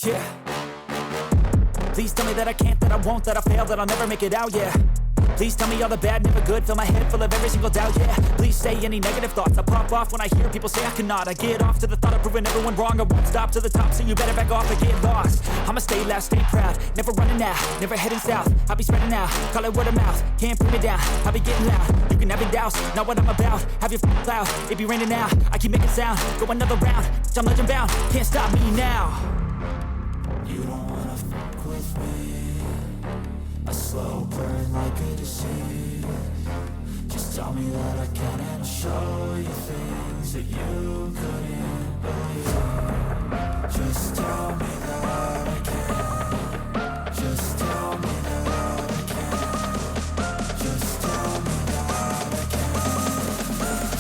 Yeah. Please tell me that I can't, that I won't, that I fail, that I'll never make it out, yeah. Please tell me all the bad, never good, fill my head full of every single doubt, yeah. Please say any negative thoughts, I pop off when I hear people say I cannot. I get off to the thought of proving everyone wrong, I won't stop to the top, so you better back off and get lost. I'ma stay loud, stay proud, never running out, never heading south. I'll be spreading out, call it word of mouth, can't put me down, I'll be getting loud. You can have your doubts, not what I'm about, have your cloud, it be raining now, I keep making sound, go another round, I'm legend bound, can't stop me now. You don't wanna fuck with me, a slow burn like a disease. Just tell me that I can and I'll show you things that you couldn't believe. Just tell me that I can. Just tell me that I can. Just tell me that I can.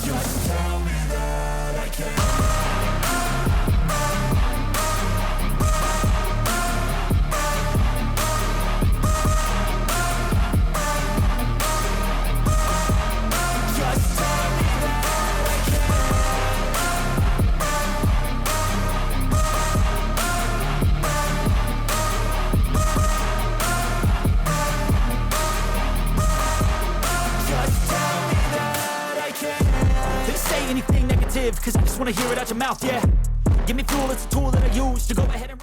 Just tell me that I can. Anything negative, cause I just wanna hear it out your mouth, yeah. Give me fuel, it's a tool that I use to go ahead and